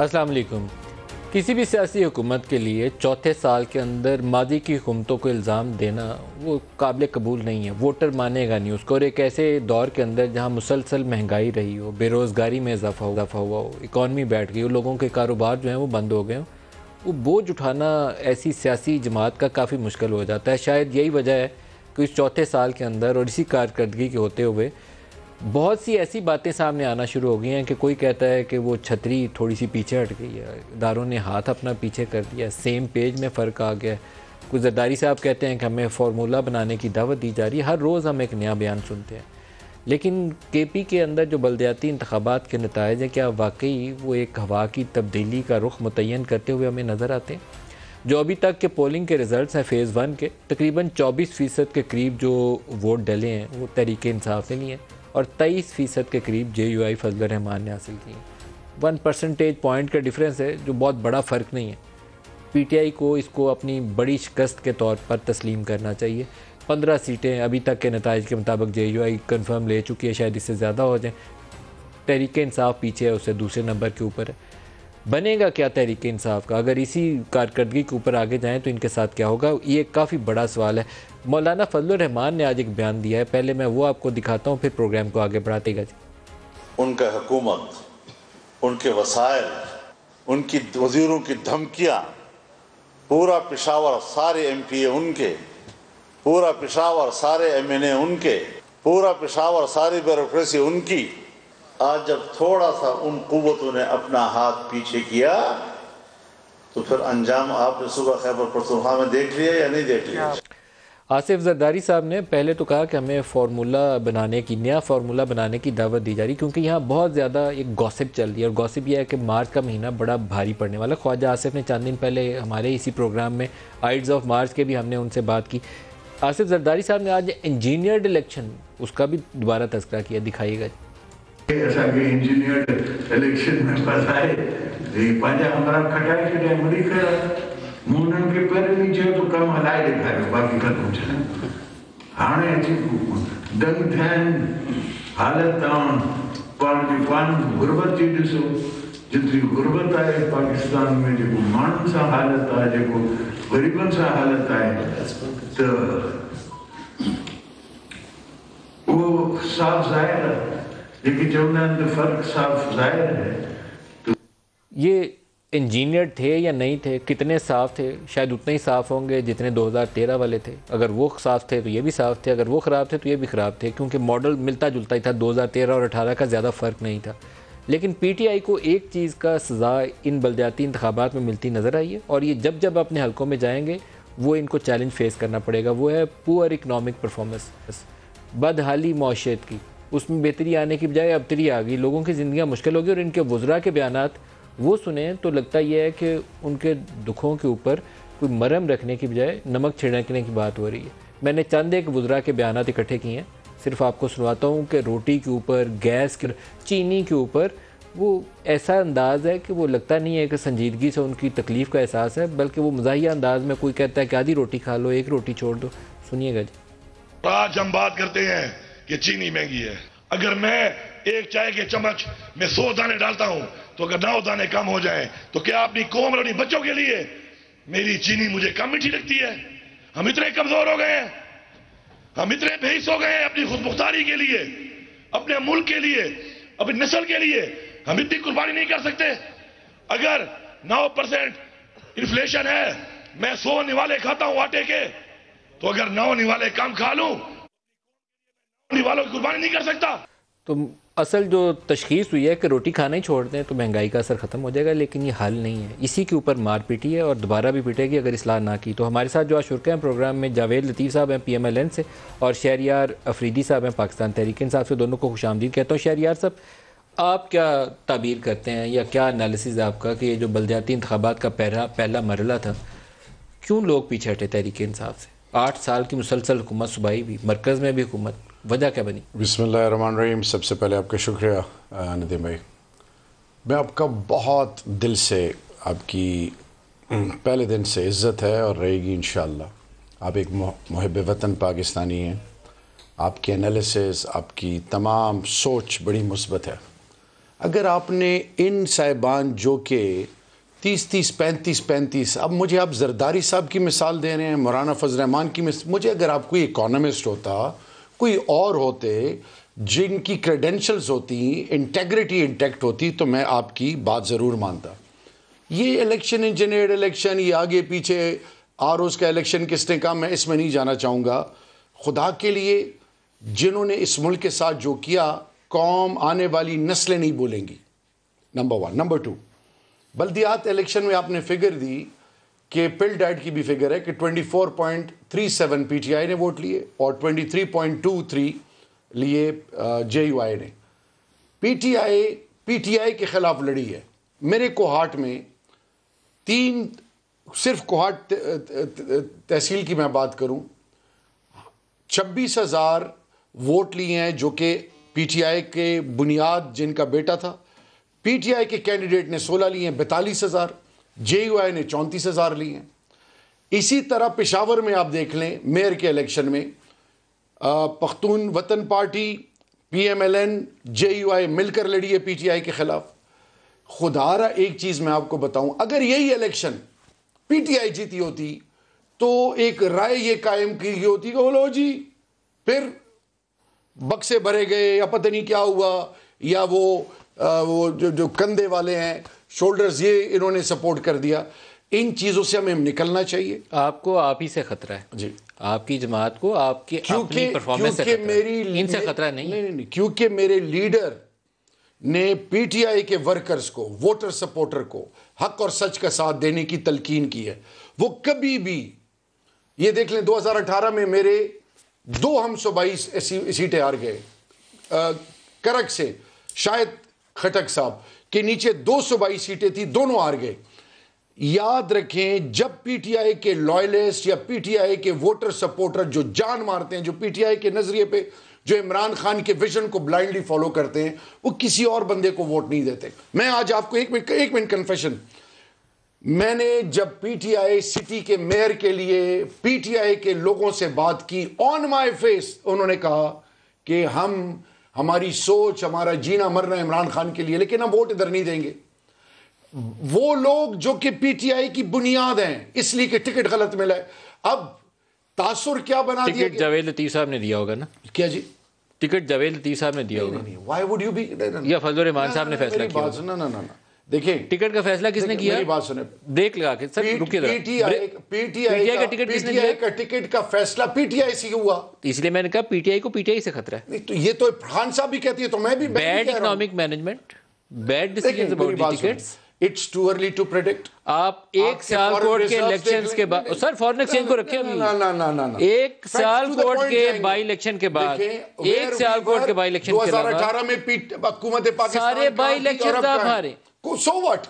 السلام علیکم۔ کسی بھی سیاسی حکومت کے لیے چوتھے سال کے اندر ماضی کی حکومتوں کو الزام دینا وہ قابل قبول نہیں ہے، ووٹر مانے گا نہیں اس کو، اور ایک ایسے دور کے اندر جہاں مسلسل مہنگائی رہی ہو، بے روزگاری میں اضافہ ہوا ہو، اکانومی بیٹھ گئی ہو، لوگوں کے کاروبار جو ہیں وہ بند ہو گئے ہوں، وہ بوجھ اٹھانا ایسی سیاسی جماعت کا کافی مشکل ہو جاتا ہے۔ شاید یہی وجہ ہے کہ اس چوتھے سال کے اندر اور اسی کارکردگی کے ہوتے ہوئے بہت سی ایسی باتیں سامنے آنا شروع ہو گئی ہیں کہ کوئی کہتا ہے کہ وہ چھتری تھوڑی سی پیچھے ہٹ گئی ہے، اداروں نے ہاتھ اپنا پیچھے کر دیا، سیم پیج میں فرق آ گیا ہے۔ کوئی زرداری صاحب کہتے ہیں کہ ہمیں فارمولہ بنانے کی دعوت دی جا رہی ہے، ہر روز ہم ایک نیا بیان سنتے ہیں۔ لیکن کے پی کے اندر جو بلدیاتی انتخابات کے نتائج ہیں، کیا واقعی وہ ایک ہوا کی تبدیلی کا رخ متعین کرتے ہوئے ہمیں نظر آتے ہیں؟ جو ابھی تک کے پولنگ کے ریزلٹس ہیں فیز 1 کے، تقریباً 24% کے قریب جو ووٹ ڈلے ہیں وہ تحریک انصاف سے نہیں ہیں، اور 23% کے قریب جے یو آئی فضل الرحمان نے حاصل کی ہیں۔ 1% پوائنٹ کا ڈیفرنس ہے جو بہت بڑا فرق نہیں ہے۔ پی ٹی آئی کو اس کو اپنی بڑی شکست کے طور پر تسلیم کرنا چاہیے۔ 15 سیٹیں ابھی تک کے نتائج کے مطابق جے یو آئی کنفرم لے چکی ہے، شاید اس سے زیادہ ہو جائیں۔ تحریک انصاف پیچھے ہے، اس سے دوسرے نمبر کے اوپر ہے۔ بنے گا کیا تحریک انصاف کا؟ اگر اسی کارکردگی کے اوپر آگے جائیں تو ان کے ساتھ کیا ہوگا؟ یہ ایک کافی بڑا سوال ہے۔ مولانا فضل الرحمان نے آج ایک بیان دیا ہے، پہلے میں وہ آپ کو دکھاتا ہوں، پھر پروگرام کو آگے بڑھاتے گا۔ ان کا حکومت، ان کے وسائل، ان کی وزیروں کی دھمکیاں، پورا پشاور سارے ایم پی اے ان کے، پورا پشاور سارے ایم این اے ان کے، پورا پشاور ساری بیوروکریسی ان کی۔ آج جب تھوڑا سا ان قوتوں نے اپنا ہاتھ پیچھے کیا تو پھر انجام آپ نے صبح خیبر پختونخوا میں دیکھ لیا یا نہیں دیکھ لیا؟ آصف زرداری صاحب نے پہلے تو کہا کہ ہمیں نیا فارمولہ بنانے کی دعوت دی جا رہی، کیونکہ یہاں بہت زیادہ ایک گوسپ چل رہی ہے، اور گوسپ یہ ہے کہ مارچ کا مہینہ بڑا بھاری پڑنے والا۔ خواجہ آصف نے چند دن پہلے ہمارے اسی پروگرام میں آئیڈز آف مارچ کے بھی ہم نے ان سے بات کی۔ آصف زرداری صاحب نے آج انجینئرڈ الیکشن اس کا بھی دوبارہ تذکرہ کیا، دکھائیے گا۔ ایسا کہ انجینئرڈ الیکشن میں بتائے پانچہ ہمارا کھٹائی کے مری کر مونن کے پر نیچے تو کم ہلائے دکھائے باقی ختم چلے ہانے اچھی دنگ تھین حالت آن پان غربت چی ڈسو جتری غربت آئے پاکستان میں جو مانن سا حالت آئے جو غریبن سا حالت آئے تو وہ صاف ظاہر ہے، لیکن جو انہوں نے فرق صاف ظاہر ہے۔ یہ انجینئر تھے یا نہیں تھے، کتنے صاف تھے؟ شاید اتنے ہی صاف ہوں گے جتنے 2013 والے تھے۔ اگر وہ صاف تھے تو یہ بھی صاف تھے، اگر وہ خراب تھے تو یہ بھی خراب تھے، کیونکہ ماڈل ملتا جلتا ہی تھا، 2013 اور 18 کا زیادہ فرق نہیں تھا۔ لیکن پی ٹی آئی کو ایک چیز کا سزا ان بلدیاتی انتخابات میں ملتی نظر آئی ہے، اور یہ جب جب اپنے حلقوں میں جائیں گے وہ ان کو چیلنج فیس کرنا پڑے گا، وہ ہے پور اکنامک پرفارمنس، بدحالی معیشت کی۔ اس میں بہتری آنے کی بجائے ابتری آ گئی، لوگوں کی زندگیاں مشکل ہو گئی، اور ان کے وزراء کے بیانات وہ سنیں تو لگتا یہ ہے کہ ان کے دکھوں کے اوپر کوئی مرہم رکھنے کی بجائے نمک چھڑکنے کی بات ہو رہی ہے۔ میں نے چند ایک وزراء کے بیانات اکٹھے کیے ہیں، صرف آپ کو سنواتا ہوں کہ روٹی کے اوپر، گیس کے، چینی کے اوپر وہ ایسا انداز ہے کہ وہ لگتا نہیں ہے کہ سنجیدگی سے ان کی تکلیف کا احساس ہے، بلکہ وہ مزاحیہ انداز میں کوئی کہتا ہے کہ آدھی روٹی کھا لو، ایک روٹی چھوڑ دو۔ سنیے گا جی۔ آج ہم بات کرتے ہیں کہ چینی مہنگی ہے۔ اگر میں ایک چائے کے چمچ میں 100 دانے ڈالتا ہوں تو اگر 9 دانے کم ہو جائیں تو کیا اپنی قوم اور اپنی بچوں کے لیے میری چینی مجھے کم میٹھی لگتی ہے؟ ہم اتنے کمزور ہو گئے ہیں، ہم اتنے بے حس ہو گئے ہیں اپنی خود مختاری کے لیے، اپنے ملک کے لیے، اپنی نسل کے لیے ہم اتنی قربانی نہیں کر سکتے؟ اگر 9% انفلیشن ہے، میں 100 نوالے کھاتا ہوں آٹے کے، تو اگر 9 نوالے کم کھا لوں نوالوں کی قربانی نہیں کر سکتا۔ تو اصل جو تشخیص ہوئی ہے کہ روٹی کھانا ہی چھوڑ دیں تو مہنگائی کا اثر ختم ہو جائے گا، لیکن یہ حل نہیں ہے، اسی کے اوپر مار پیٹی ہے اور دوبارہ بھی پیٹے گی اگر اصلاح نہ کی تو۔ ہمارے ساتھ جو آج شرکا ہیں پروگرام میں، جاوید لطیف صاحب ہیں پی ایم ایل این سے، اور شہریار افریدی صاحب ہیں پاکستان تحریک انصاف سے، دونوں کو خوش آمدید کہتا ہوں۔ شہریار صاحب، آپ کیا تعبیر کرتے ہیں یا کیا انالیسز ہے آپ کا کہ یہ جو بلدیاتی انتخابات کا پہلا مرحلہ تھا، کیوں لوگ پیچھے ہٹے تحریک انصاف سے؟ 8 سال کی مسلسل حکومت، صوبائی بھی، مرکز میں بھی حکومت، وجہ کیا بنی؟ بسم اللہ الرحمن الرحیم۔ سب سے پہلے آپ کا شکریہ ندیم بھائی، میں آپ کا بہت دل سے، آپ کی پہلے دن سے عزت ہے اور رہے گی انشاءاللہ۔ آپ ایک محب وطن پاکستانی ہیں، آپ کے انالیسز، آپ کی تمام سوچ بڑی مثبت ہے۔ اگر آپ نے ان صاحبان جو کہ 30 35 اب مجھے آپ زرداری صاحب کی مثال دے رہے ہیں, مولانا فضل الرحمان کی مجھے اگر آپ کوئی اکانومسٹ ہوتا, کوئی اور ہوتے جن کی کریڈینشلز ہوتی, انٹیگریٹی انٹیکٹ ہوتی, تو میں آپ کی بات ضرور مانتا. یہ الیکشن انجینئرڈ الیکشن, یہ آگے پیچھے آروز کا الیکشن کس نے کہا, میں اس میں نہیں جانا چاہوں گا. خدا کے لیے جنہوں نے اس ملک کے ساتھ جو کیا, قوم آنے والی نسلیں نہیں بولیں گی, نمبر 1. نمبر 2, بلدیات الیکشن میں آپ نے فگر دی کہ پل ڈیٹ کی بھی فگر ہے کہ 24.37 پی ٹی آئی نے ووٹ لیے اور 23.23 لیے جے یو آئی نے. پی ٹی آئی کے خلاف لڑی ہے. میرے کوہاٹ میں 3, صرف کوہاٹ تحصیل کی میں بات کروں, 26,000 ووٹ لیے ہیں جو کہ پی ٹی آئی کے بنیاد جن کا بیٹا تھا. پی ٹی آئی کے کینڈیڈیٹ نے 16 لیے ہیں, 42,000. جے یو آئی نے 34,000 لیے ہیں. اسی طرح پشاور میں آپ دیکھ لیں میئر کے الیکشن میں Pakhtun Watan party, P M L N, J U I مل کر لڑی ہے پی ٹی آئی کے خلاف. خدا را ایک چیز میں آپ کو بتاؤں, اگر یہی الیکشن پی ٹی آئی جیتی ہوتی تو ایک رائے یہ قائم کی ہوتی کہ لو جی پھر بکسے بھرے گئے یا پتہ نہیں کیا ہوا, یا وہ جو کندھے والے ہیں شولڈرز, یہ انہوں نے سپورٹ کر دیا. ان چیزوں سے ہمیں نکلنا چاہیے. آپ کو آپ ہی سے خطرہ ہے جی, آپ کی جماعت کو آپ کی اپنی پرفارمنس سے خطرہ ہے, ان سے خطرہ نہیں. کیونکہ میرے لیڈر نے پی ٹی آئی کے ورکرز کو, ووٹر سپورٹر کو حق اور سچ کا ساتھ دینے کی تلقین کی ہے. وہ کبھی بھی, یہ دیکھ لیں 2018 میں میرے 2 ہم صوبائی سیٹیں ہار گئے, کرک سے شاید خٹک صاحب کے نیچے 2 صوبائی سیٹیں تھی, دونوں ہار گئے. یاد رکھیں جب پی ٹی آئی کے لائلسٹ یا پی ٹی آئی کے ووٹر سپورٹر جو جان مارتے ہیں, جو پی ٹی آئی کے نظریے پہ, جو عمران خان کے ویژن کو بلائنڈلی فالو کرتے ہیں, وہ کسی اور بندے کو ووٹ نہیں دیتے. میں آج آپ کو ایک منٹ کنفیشن, میں نے جب پی ٹی آئی سٹی کے میئر کے لیے پی ٹی آئی کے لوگوں سے بات کی, آن مائی فیس انہوں نے کہا کہ ہماری سوچ, ہمارا جینا مرنا عمران خان کے لیے, لیکن ہم ووٹ ادھر نہیں دیں گے. وہ لوگ جو کہ پی ٹی آئی کی بنیاد ہیں, اس لیے کہ ٹکٹ غلط ملا ہے. اب تاثر کیا بنا دیا, ٹکٹ جاوید لطیف صاحب نے دیا ہوگا نا, کیا جی, ٹکٹ جاوید لطیف صاحب نے دیا ہوگا, وائی وڈ یو بی, یا فضل الرحمان صاحب نے فیصلہ کیا ہوگا. نہ دیکھیں ٹکٹ کا فیصلہ کس نے کیا, میری بات سنیں, بریک لگا کے سر رکیے ذرا. پی ٹی آئی کا ٹکٹ کا فیصلہ پی ٹی آئی سے ہوا, اس لیے میں نے کہا پی ٹی آئی کو پی ٹی آئی سے خطرہ ہے. تو یہ تو خان صاحب بھی کہتی ہے, تو میں بھی bad economic management, bad decisions about the tickets. It's too early to predict. آپ ایک سال کوٹ کے الیکشنز کے بعد, سر فورن ایکسچینج کو رکھے ابھی, ایک سال کوٹ کے بائی الیکشن کے بعد, ایک سال کوٹ کے بائی الیکشن کے بعد 2018 میں حکومت پاکستان سارے بائی الیکشنز آپ ہارے. So what?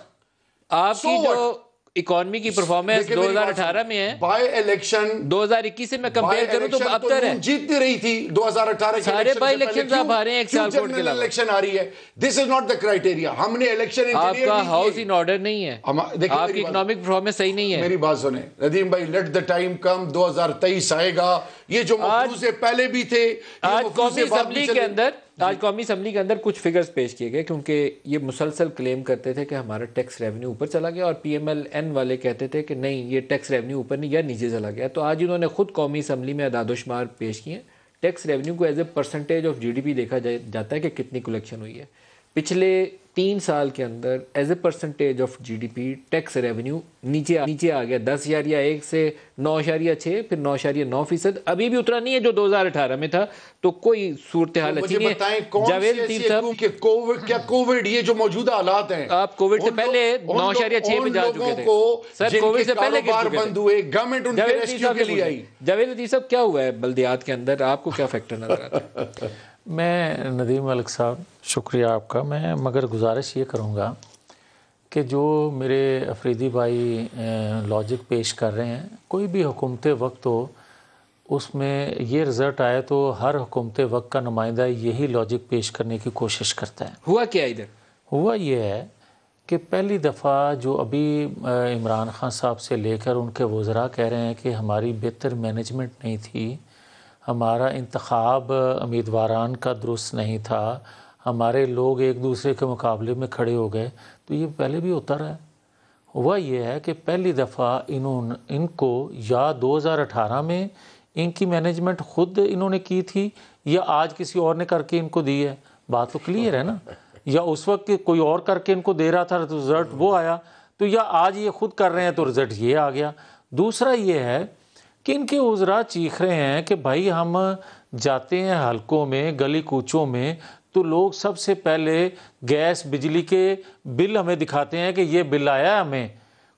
آپ کی جو اکانومی کی پرفارمنس 2018 میں ہے, بائی الیکشن 2021 سے میں کمپیئر کروں تو اب تک ہے, جیتتی رہی تھی 2018 کے سارے بائی الیکشنز آپ ہارے ہیں ایک سال کوٹ کے علاوہ. الیکشن آ رہی ہے, دس از ناٹ دا کرائٹیریا. ہم نے الیکشن آپ کا ہاؤس ان آرڈر نہیں ہے, آپ کی اکنامک پرفارمنس صحیح نہیں ہے. میری بات سنیں ندیم بھائی, لیٹ دا ٹائم کم, 2023 آئے گا. یہ جو مفروضے پہلے بھی تھے, آج قومی اسمبلی کے اندر کچھ فگرز پیش کیے گئے, کیونکہ یہ مسلسل کلیم کرتے تھے کہ ہمارا ٹیکس ریونیو اوپر چلا گیا, اور پی ایم ایل این والے کہتے تھے کہ نہیں یہ ٹیکس ریونیو اوپر نہیں یا نیچے چلا گیا. تو آج انہوں نے خود قومی اسمبلی میں اعداد و شمار پیش کیے. ٹیکس ریونیو کو as a percentage of G D P دیکھا جاتا ہے کہ کتنی کلیکشن ہوئی ہے. پچھلے 3 سال کے اندر as a percentage of G D P tax revenue نیچے آ گیا, 10.1 سے 9.6, پھر 9.9%. ابھی بھی اترا نہیں ہے جو 2018 میں تھا. تو کوئی صورتحال اچھی نہیں ہے. جاوید لطیف صاحب, کیا کووڈ, یہ جو موجودہ حالات ہیں, آپ کووڈ سے پہلے 9.6 پہ جا چکے تھے سر, کووڈ سے پہلے بند ہوئے, گورنمنٹ ان کے ریسکیو کے لیے آئی. جاوید لطیف صاحب کیا ہوا ہے بلدیات کے اندر, آپ کو کیا فیکٹر نظر آتا ہے؟ میں ندیم ملک صاحب شکریہ آپ کا. میں مگر گزارش یہ کروں گا کہ جو میرے افریدی بھائی لاجک پیش کر رہے ہیں, کوئی بھی حکومت وقت ہو اس میں یہ رزلٹ آئے تو ہر حکومت وقت کا نمائندہ یہی لاجک پیش کرنے کی کوشش کرتا ہے. ہوا کیا ادھر؟ ہوا یہ ہے کہ پہلی دفعہ جو ابھی عمران خان صاحب سے لے کر ان کے وزراء کہہ رہے ہیں کہ ہماری بہتر مینجمنٹ نہیں تھی, ہمارا انتخاب امیدواران کا درست نہیں تھا, ہمارے لوگ ایک دوسرے کے مقابلے میں کھڑے ہو گئے، تو یہ پہلے بھی ہوتا رہا ہے۔ ہوا یہ ہے کہ پہلی دفعہ ان کو یا 2018 میں ان کی مینجمنٹ خود انہوں نے کی تھی یا آج کسی اور نے کر کے ان کو دی ہے، بات تو کلیئر ہے نا، یا اس وقت کوئی اور کر کے ان کو دے رہا تھا تو رزلٹ وہ آیا، تو یا آج یہ خود کر رہے ہیں تو رزلٹ یہ آ گیا۔ دوسرا یہ ہے کہ ان کے وزراء چیخ رہے ہیں کہ بھائی ہم جاتے ہیں حلقوں میں، گلی کوچوں میں، تو لوگ سب سے پہلے گیس بجلی کے بل ہمیں دکھاتے ہیں کہ یہ بل آیا ہے ہمیں،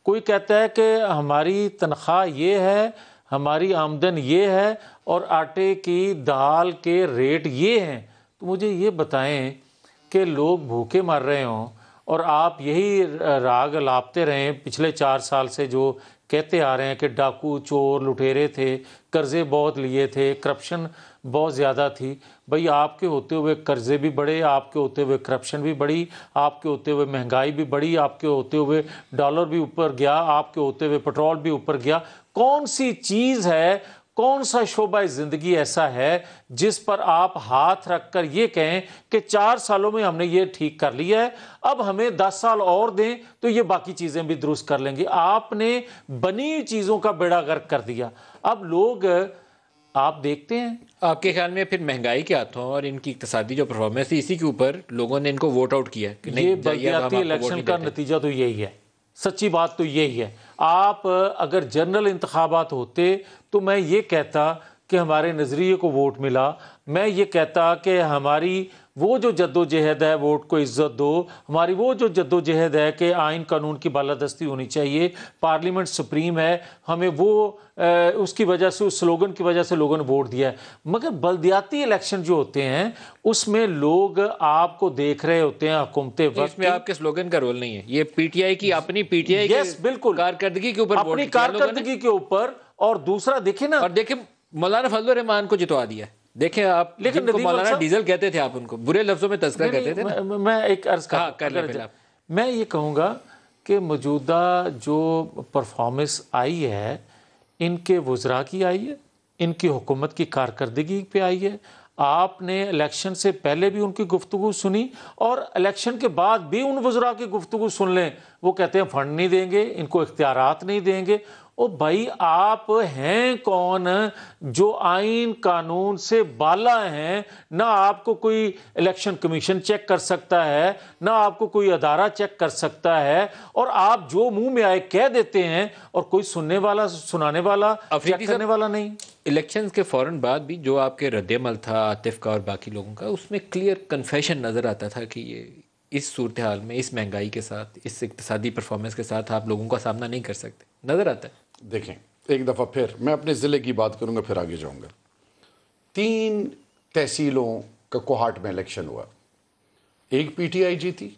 کوئی کہتا ہے کہ ہماری تنخواہ یہ ہے، ہماری آمدن یہ ہے، اور آٹے کی دال کے ریٹ یہ ہیں۔ تو مجھے یہ بتائیں کہ لوگ بھوکے مر رہے ہوں اور آپ یہی راگ لاپتے رہیں پچھلے 4 سال سے، جو کہتے آ رہے ہیں کہ ڈاکو چور لٹیرے تھے، قرضے بہت لیے تھے، کرپشن بہت زیادہ تھی۔ بھئی آپ کے ہوتے ہوئے قرضے بھی بڑھے، آپ کے ہوتے ہوئے کرپشن بھی بڑھی، آپ کے ہوتے ہوئے مہنگائی بھی بڑھی، آپ کے ہوتے ہوئے ڈالر بھی اوپر گیا، آپ کے ہوتے ہوئے پٹرول بھی اوپر گیا۔ کون سی چیز ہے، کون سا شعبہ زندگی ایسا ہے جس پر آپ ہاتھ رکھ کر یہ کہیں کہ 4 سالوں میں ہم نے یہ ٹھیک کر لیا ہے، اب ہمیں 10 سال اور دیں تو یہ باقی چیزیں بھی درست کر لیں گے؟ آپ نے بنی چیزوں کا بیڑا غرق کر دیا۔ اب لوگ آپ دیکھتے ہیں، آپ کے خیال میں پھر مہنگائی کے ہاتھوں اور ان کی اقتصادی جو پرفارمنس تھی، اسی کے اوپر لوگوں نے ان کو ووٹ آؤٹ کیا کہ یہ بلدیاتی الیکشن کا نتیجہ تو یہی ہے، سچی بات تو یہی ہے۔ آپ اگر جنرل انتخابات ہوتے تو میں یہ کہتا کہ ہمارے نظریے کو ووٹ ملا، میں یہ کہتا کہ ہماری وہ جو جد و جہد ہے ووٹ کو عزت دو، ہماری وہ جو جد و جہد ہے کہ آئین قانون کی بالادستی ہونی چاہیے، پارلیمنٹ سپریم ہے، ہمیں وہ اس کی وجہ سے، اس سلوگن کی وجہ سے لوگوں نے ووٹ دیا ہے۔ مگر بلدیاتی الیکشن جو ہوتے ہیں اس میں لوگ آپ کو دیکھ رہے ہوتے ہیں حکومت وقت، اس میں آپ کے سلوگن کا رول نہیں ہے، یہ پی ٹی آئی کی اپنی پی ٹی آئی کی کارکردگی کے اوپر، اپنی کارکردگی کے اوپر۔ اور دوسرا دیکھیں نا، اور دیکھیں مولانا فضل الرحمان کو جتوا دیا، دیکھیں آپ، لیکن مولانا ڈیزل کہتے تھے، آپ ان کو برے لفظوں میں تذکرہ کرتے تھے۔ میں ایک عرض میں یہ کہوں گا کہ موجودہ جو پرفارمنس آئی ہے ان کے وزراء کی آئی ہے، ان کی حکومت کی کارکردگی پہ آئی ہے۔ آپ نے الیکشن سے پہلے بھی ان کی گفتگو سنی اور الیکشن کے بعد بھی ان وزراء کی گفتگو سن لیں، وہ کہتے ہیں فنڈ نہیں دیں گے، ان کو اختیارات نہیں دیں گے۔ او بھائی آپ ہیں کون جو آئین قانون سے بالا ہیں؟ نہ آپ کو کوئی الیکشن کمیشن چیک کر سکتا ہے، نہ آپ کو کوئی ادارہ چیک کر سکتا ہے، اور آپ جو منہ میں آئے کہہ دیتے ہیں اور کوئی سننے والا، سنانے والا، چیک کرنے والا نہیں۔ الیکشنز کے فوراً بعد بھی جو آپ کے رد عمل تھا عاطف کا اور باقی لوگوں کا، اس میں کلیئر کنفیشن نظر آتا تھا کہ یہ اس صورتحال میں، اس مہنگائی کے ساتھ، اس اقتصادی پرفارمنس کے ساتھ آپ لوگوں کا سامنا نہیں کر سکتے، نظر آتا ہے۔ دیکھیں ایک دفعہ پھر میں اپنے ضلع کی بات کروں گا، پھر آگے جاؤں گا۔ 3 تحصیلوں کا کوہاٹ میں الیکشن ہوا، ایک پی ٹی آئی جیتی،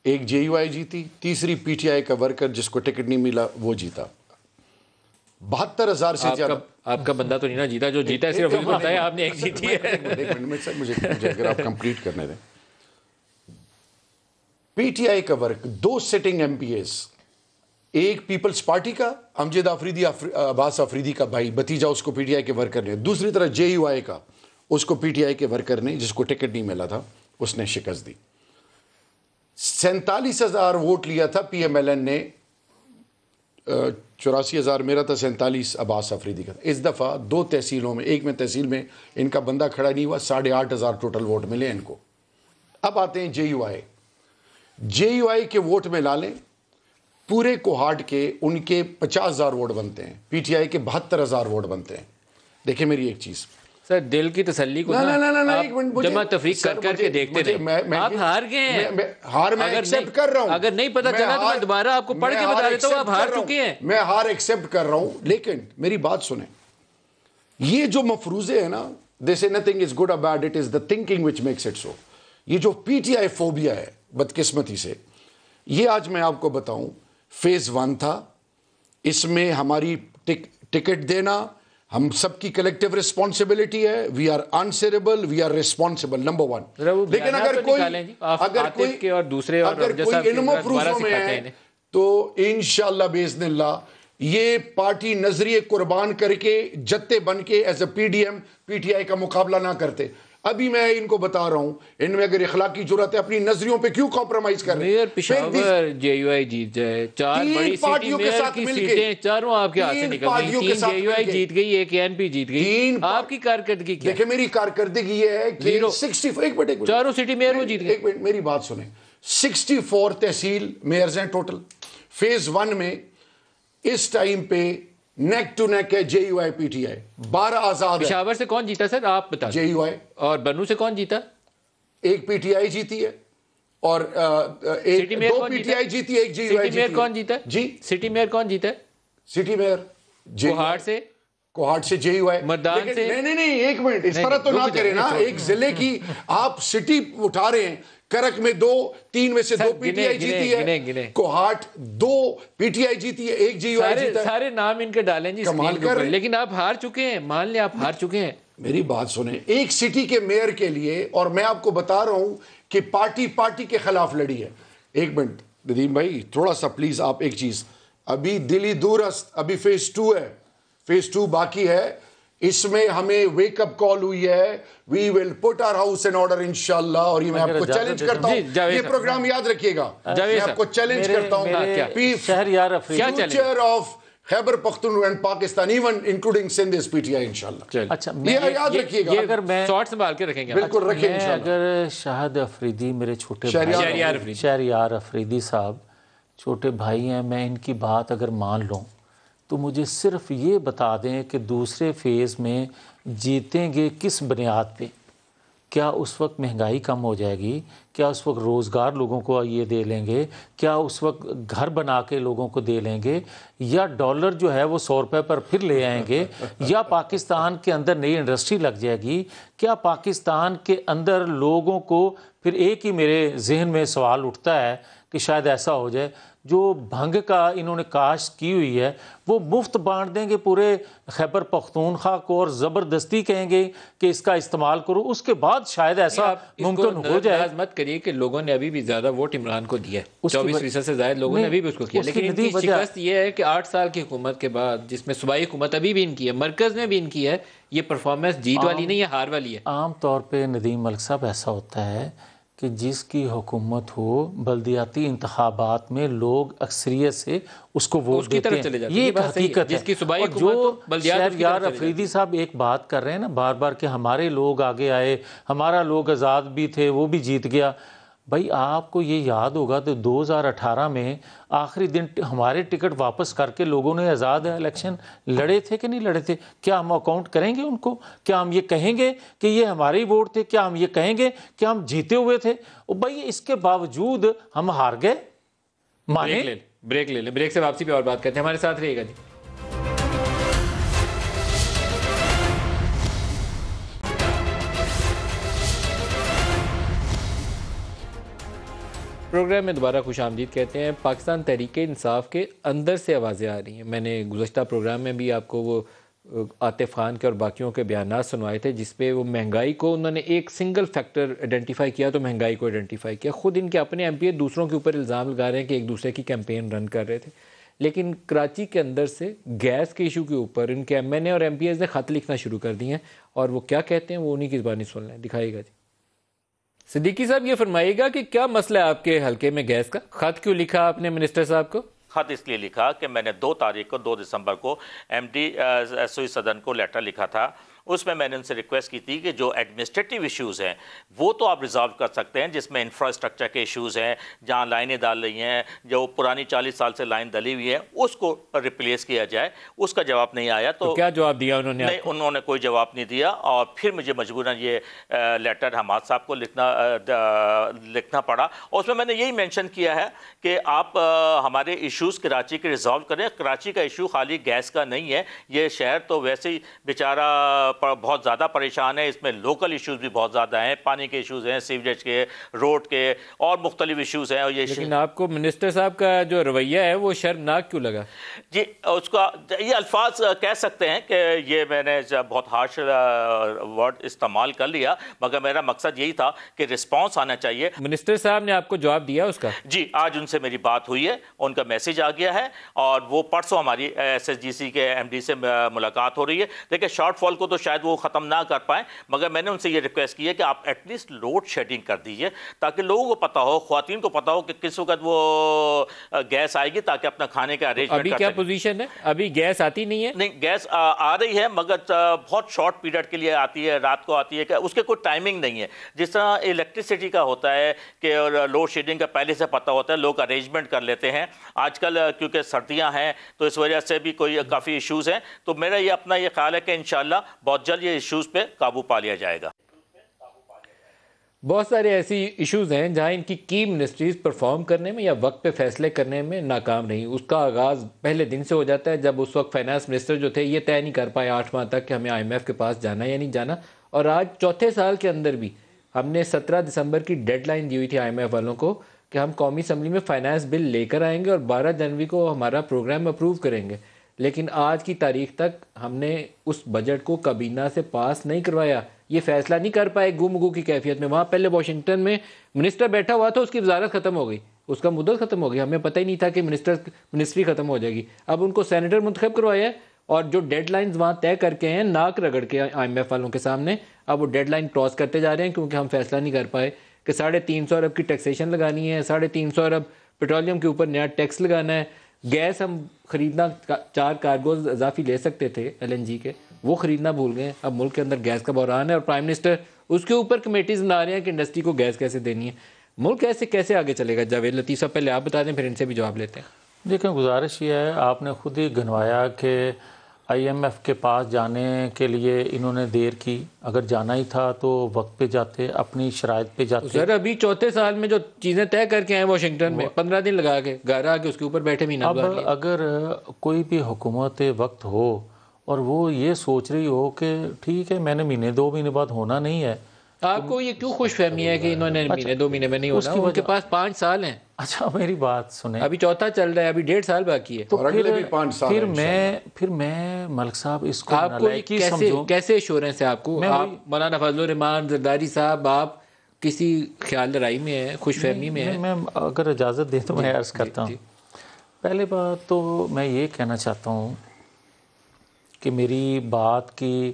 ایک جے یو آئی جیتی، تیسری پی ٹی آئی کا ورکر جس کو ٹکٹ نہیں ملا وہ جیتا۔ 72,000 سے زیادہ آپ کا بندہ تو نہیں نا جیتا، جو جیتا ہے صرف اس کو بتایا آپ نے ایک جیتی ہے۔ مجھے اگر آپ کمپلیٹ کرنے دیں، پی ٹی آئی کا work 2 sitting M P As, ایک پیپلز پارٹی کا امجد آفریدی، عباس آفریدی کا بھائی بھتیجا، اس کو پی ٹی آئی کے ورکر نے، دوسری طرف جے یو آئی کا، اس کو پی ٹی آئی کے ورکر نے جس کو ٹکٹ نہیں ملا تھا اس نے شکست دی۔ 47,000 ووٹ لیا تھا پی ایم ایل این نے، 84,000 میرا تھا، 47 عباس آفریدی کا۔ اس دفعہ 2 تحصیلوں میں، ایک میں تحصیل میں ان کا بندہ کھڑا نہیں ہوا، 8,500 ٹوٹل ووٹ ملے ان کو۔ اب آتے ہیں جے یو آئی، جے یو آئی کے ووٹ میں لا لیں، پورے کوہاٹ کے ان کے 50,000 ووٹ بنتے ہیں، پی ٹی آئی کے 72,000 ووٹ بنتے ہیں۔ دیکھیں میری ایک چیز، سر دل کی تسلی کو جمع تفریق کر کے دیکھتے رہے، آپ ہار گئے ہیں، ہار میں ایکسپٹ کر رہا ہوں، اگر نہیں پتا چلا تو میں دوبارہ آپ کو پڑھ کے بتا دیتا ہوں، آپ ہار چکے ہیں، میں ہار ایکسپٹ کر رہا ہوں۔ لیکن میری بات سنیں، یہ جو مفروضے ہیں نا، they say nothing is good or bad, it is the thinking which makes it so۔ یہ جو پی ٹی آئی فوبیا ہے بدقسمتی سے، یہ آج میں آپ کو بتاؤں، فیز 1 تھا، اس میں ہماری ٹکٹ دینا ہم سب کی کلیکٹیو رسپانسبلٹی ہے، we are answerable, we are responsible, number 1۔ لیکن اگر کوئی ان مفروضوں میں ہے تو انشاءاللہ باذن اللہ یہ پارٹی نظریے قربان کر کے جتے بن کے as a P D M P T I کا مقابلہ نہ کرتے۔ ابھی میں ان کو بتا رہا ہوں ان میں اگر اخلاقی جرات ہے اپنی نظریوں پہ کیوں کمپرومائز کر رہے ہیں؟ میئر پشاور جے یو آئی جیت جائے، 4 بڑی سٹی میئر کی سیٹیں چاروں آپ کے ہاتھ سے نکل گئی، 3 جے یو آئی جیت گئی، 1 این پی جیت گئی، آپ کی کارکردگی کیا؟ دیکھیں میری کارکردگی یہ ہے کہ 60 چاروں سٹی میئر وہ جیت گئے۔ ایک منٹ میری بات سنیں، 64 تحصیل میئرز ہیں ٹوٹل۔ فیز 1 میں اس ٹائم پہ نیک ٹو نیک ہے جے یو آئی پی ٹی آئی، 12 آزاد ہے۔ پشاور سے کون جیتا سر آپ بتا؟ جے یو آئی۔ اور بنو سے کون جیتا؟ ایک پی ٹی آئی جیتی ہے اور دو پی ٹی آئی جیتی ہے، ایک جے یو آئی سٹی میئر کون جیتا ہے؟ جی سٹی میئر کون جیتا ہے؟ سٹی میئر کوہاٹ سے جے یو آئی، مردان سے؟ نہیں ایک منٹ، اس طرح تو نہ کریں نا، ایک ضلع کی آپ سٹی اٹھا رہے ہیں، کرک میں 3 میں سے 2 پی ٹی آئی جیتی ہے، کوہاٹ 2 پی ٹی آئی جیتی ہے، ایک جے یو آئی جیتا ہے۔ سارے نام ان کے ڈالیں جی اسکرین کے اوپر، لیکن آپ ہار چکے ہیں، مان لیں آپ ہار چکے ہیں۔ میری بات سنیں، ایک سٹی کے میئر کے لیے، اور میں آپ کو بتا رہا ہوں کہ پارٹی کے خلاف لڑی ہے۔ ایک منٹ ندیم بھائی تھوڑا سا پلیز، آپ ایک چیز، ابھی دلی دورست، ابھی فیز 2 ہے، فیز 2 باقی ہے، اس میں ہمیں ویک اپ کال ہوئی ہے، وی ول پٹ آر ہاؤس ان آرڈر انشاءاللہ، اور یہ میں آپ کو چیلنج کرتا ہوں، یہ پروگرام یاد رکھیے گا، میں آپ کو چیلنج کرتا ہوں، future of Khyber Pakhtunkhwa and Pakistan even including Sindh is P T آئی انشاءاللہ۔ اچھا یہ یاد رکھیے گا، اگر میں شارٹ سنبھال کے رکھیں گے، بالکل رکھیں انشاءاللہ۔ اگر شاہد افریدی میرے چھوٹے بھائی، شہریار افریدی صاحب چھوٹے بھائی ہیں، میں ان کی بات اگر مان لوں تو مجھے صرف یہ بتا دیں کہ دوسرے فیز میں جیتیں گے کس بنیاد پہ؟ کیا اس وقت مہنگائی کم ہو جائے گی؟ کیا اس وقت روزگار لوگوں کو یہ دے لیں گے؟ کیا اس وقت گھر بنا کے لوگوں کو دے لیں گے؟ یا ڈالر جو ہے وہ 100 روپے پر پھر لے آئیں گے؟ یا پاکستان کے اندر نئی انڈسٹری لگ جائے گی؟ کیا پاکستان کے اندر لوگوں کو پھر ایک ہی میرے ذہن میں سوال اٹھتا ہے کہ شاید ایسا ہو جائے جو بھنگ کا انہوں نے کاشت کی ہوئی ہے وہ مفت بانٹ دیں گے پورے خیبر پختونخوا کو اور زبردستی کہیں گے کہ اس کا استعمال کرو، اس کے بعد شاید ایسا ممکن ہو جائے۔ مت کریے کہ لوگوں نے ابھی بھی زیادہ ووٹ عمران کو دیا ہے، 24% سے زائد لوگوں نے ابھی بھی اس کو کیا، لیکن ان کی شکست یہ ہے کہ 8 سال کی حکومت کے بعد، جس میں صوبائی حکومت ابھی بھی ان کی ہے، مرکز میں بھی ان کی ہے، یہ پرفارمنس جیت والی نہیں ہے، ہار والی ہے۔ عام طور پہ ندیم ملک صاحب ایسا ہوتا ہے کہ جس کی حکومت ہو بلدیاتی انتخابات میں لوگ اکثریت سے اس کو ووٹ دیتے ہیں، یہ ایک حقیقت ہے۔ جس کی صوبائی اور جو شہریار افریدی صاحب ایک بات کر رہے ہیں نا بار بار کہ ہمارے لوگ آگے آئے، ہمارا لوگ آزاد بھی تھے، وہ بھی جیت گیا، بھائی آپ کو یہ یاد ہوگا تو 2018 میں آخری دن ہمارے ٹکٹ واپس کر کے لوگوں نے آزاد الیکشن لڑے تھے کہ نہیں لڑے تھے؟ کیا ہم اکاؤنٹ کریں گے ان کو؟ کیا ہم یہ کہیں گے کہ یہ ہمارے ہی ووٹ تھے؟ کیا ہم یہ کہیں گے کہ ہم جیتے ہوئے تھے؟ بھائی اس کے باوجود ہم ہار گئے، مانیں۔ بریک لے لیں، بریک سے واپسی پہ اور بات کرتے ہیں، ہمارے ساتھ رہیے گا جی۔ پروگرام میں دوبارہ خوش آمدید کہتے ہیں۔ پاکستان تحریک انصاف کے اندر سے آوازیں آ رہی ہیں، میں نے گزشتہ پروگرام میں بھی آپ کو وہ عاطف خان کے اور باقیوں کے بیانات سنوائے تھے جس پہ وہ مہنگائی کو انہوں نے ایک سنگل فیکٹر آئیڈینٹیفائی کیا، تو مہنگائی کو آئیڈینٹیفائی کیا۔ خود ان کے اپنے ایم پی دوسروں کے اوپر الزام لگا رہے ہیں کہ ایک دوسرے کی کیمپین رن کر رہے تھے، لیکن کراچی کے اندر سے گیس کے ایشو کے اوپر ان کے ایم این اے اور ایم پی ایز نے خط لکھنا شروع کر دیے ہیں، اور وہ کیا کہتے ہیں وہ انہی کی زبانی سن لیں، دکھائیے گا جی۔ صدیقی صاحب یہ فرمائیے گا کہ کیا مسئلہ ہے آپ کے حلقے میں گیس کا؟ خط کیوں لکھا آپ نے منسٹر صاحب کو؟ خط اس لیے لکھا کہ میں نے 2 دسمبر کو ایم ڈی ایسوئی صدن کو لیٹر لکھا تھا، اس میں نے ان سے ریکویسٹ کی تھی کہ جو ایڈمنسٹریٹو ایشوز ہیں وہ تو آپ ریزالو کر سکتے ہیں، جس میں انفراسٹرکچر کے ایشوز ہیں، جہاں لائنیں ڈال رہی ہیں، جو پرانی 40 سال سے لائن ڈلی ہوئی ہے اس کو ریپلیس کیا جائے، اس کا جواب نہیں آیا۔ تو کیا جواب دیا انہوں نے؟ نہیں، انہوں نے کوئی جواب نہیں دیا، اور پھر مجھے مجبوراً یہ لیٹر حماد صاحب کو لکھنا پڑا، اور اس میں نے یہی مینشن کیا ہے کہ آپ ہمارے ایشوز کراچی کے ریزالو کریں۔ کراچی کا ایشو خالی گیس کا نہیں ہے، یہ شہر تو ویسے ہی بیچارہ بہت زیادہ پریشان ہے، اس میں لوکل ایشوز بھی بہت زیادہ ہیں، پانی کے ایشوز ہیں، سیوریج کے، روڈ کے، اور مختلف ایشوز ہیں۔ اور یہ لیکن آپ کو منسٹر صاحب کا جو رویہ ہے وہ شرمناک کیوں لگا؟ جی اس کا یہ الفاظ کہہ سکتے ہیں کہ یہ میں نے بہت ہارش ورڈ استعمال کر لیا، مگر میرا مقصد یہی تھا کہ رسپانس آنا چاہیے۔ منسٹر صاحب نے آپ کو جواب دیا اس کا؟ جی آج ان سے میری بات ہوئی ہے، ان کا میسیج آ گیا ہے، اور وہ پرسوں ہماری ایس ایس جی سی کے ایم ڈی سے ملاقات ہو رہی ہے۔ دیکھیں شارٹ فال کو تو شاید وہ ختم نہ کر پائیں، مگر میں نے ان سے یہ ریکویسٹ کی ہے کہ آپ ایٹ لیسٹ لوڈ شیڈنگ کر دیجئے تاکہ لوگوں کو پتہ ہو، خواتین کو پتہ ہو کہ کس وقت وہ گیس آئے گی تاکہ اپنا کھانے کا ارینجمنٹ کر سکیں۔ ابھی کیا پوزیشن ہے؟ ابھی گیس آتی نہیں ہے؟ نہیں، گیس آ رہی ہے مگر بہت شارٹ پیریڈ کے لیے آتی ہے، رات کو آتی ہے، کہ اس کے کوئی ٹائمنگ نہیں ہے۔ جس طرح الیکٹریسٹی کا ہوتا ہے کہ لوڈ شیڈنگ کا پہلے سے پتہ ہوتا ہے، لوگ ارینجمنٹ کر لیتے ہیں۔ آج کل کیونکہ سردیاں ہیں تو اس وجہ سے بھی کوئی کافی ایشوز ہیں، تو میرا یہ اپنا یہ خیال ہے کہ انشاءاللہ بہت جلد یہ ایشوز پہ قابو پا لیا جائے گا۔ بہت سارے ایسی ایشوز ہیں جہاں ان کی منسٹریز پرفارم کرنے میں یا وقت پہ فیصلے کرنے میں ناکام رہی۔ اس کا آغاز پہلے دن سے ہو جاتا ہے جب اس وقت فائنانس منسٹر جو تھے یہ طے نہیں کر پائے 8 ماہ تک کہ ہمیں IMF کے پاس جانا یا نہیں جانا، اور آج چوتھے سال کے اندر بھی ہم نے 17 دسمبر کی ڈیڈ لائن دی ہوئی تھی IMF والوں کو کہ ہم قومی اسمبلی میں فائنانس بل لے کر آئیں گے اور 12 جنوری کو ہمارا پروگرام اپروو کریں گے، لیکن آج کی تاریخ تک ہم نے اس بجٹ کو کابینہ سے پاس نہیں کروایا۔ یہ فیصلہ نہیں کر پائے گو کی کیفیت میں۔ وہاں پہلے واشنگٹن میں منسٹر بیٹھا ہوا تھا، اس کی وزارت ختم ہو گئی، اس کا مدت ختم ہو گئی، ہمیں پتہ ہی نہیں تھا کہ منسٹری ختم ہو جائے گی۔ اب ان کو سینیٹر منتخب کروایا ہے اور جو ڈیڈ لائنز وہاں طے کر کے ہیں ناک رگڑ کے IMF والوں کے سامنے، اب وہ ڈیڈ لائن کراس کرتے جا رہے ہیں کیونکہ ہم فیصلہ نہیں کر پائے کہ 350 ارب کی ٹیکسیشن لگانی ہے، 350 ارب پیٹرولیم کے اوپر نیا ٹیکس لگانا ہے، گیس ہم خریدنا 4 کارگوز اضافی لے سکتے تھے LNG کے، وہ خریدنا بھول گئے۔ اب ملک کے اندر گیس کا بحران ہے اور پرائم منسٹر اس کے اوپر کمیٹیز بنا رہے ہیں کہ انڈسٹری کو گیس کیسے دینی ہے۔ ملک کیسے آگے چلے گا؟ جاوید لطیف صاحب پہلے آپ بتا دیں، پھر ان سے بھی جواب لیتے ہیں۔ دیکھیں، گزارش یہ ہے، آپ نے خود ہی گنوایا کہ IMF کے پاس جانے کے لیے انہوں نے دیر کی، اگر جانا ہی تھا تو وقت پہ جاتے، اپنی شرائط پہ جاتے۔ سر ابھی چوتھے سال میں جو چیزیں طے کر کے آئے واشنگٹن میں 15 دن لگا کے گھر آ کے اس کے اوپر بیٹھے مہینہ اب اگر کوئی بھی حکومت وقت ہو اور وہ یہ سوچ رہی ہو کہ ٹھیک ہے میں نے مہینے 2 مہینے بعد ہونا نہیں ہے، آپ کو یہ کیوں خوش فہمی ہے کہ انہوں نے مہینے 2 مہینے میں نہیں ہونا؟ ان کے پاس 5 سال ہیں۔ اچھا میری بات سنیں، ابھی چوتھا چل رہا ہے، ابھی 1.5 سال باقی ہے، تو اور اگلے بھی 5 سال پھر میں ملک صاحب اس کو آپ کو کیسے ایشورنس ہے؟ آپ کو مولانا فضل الرحمان زرداری صاحب آپ کسی خیال لڑائی میں ہیں، خوش فہمی میں ہیں؟ میں اگر اجازت دیں تو میں عرض کرتا ہوں۔ پہلے بات تو میں یہ کہنا چاہتا ہوں کہ میری بات کی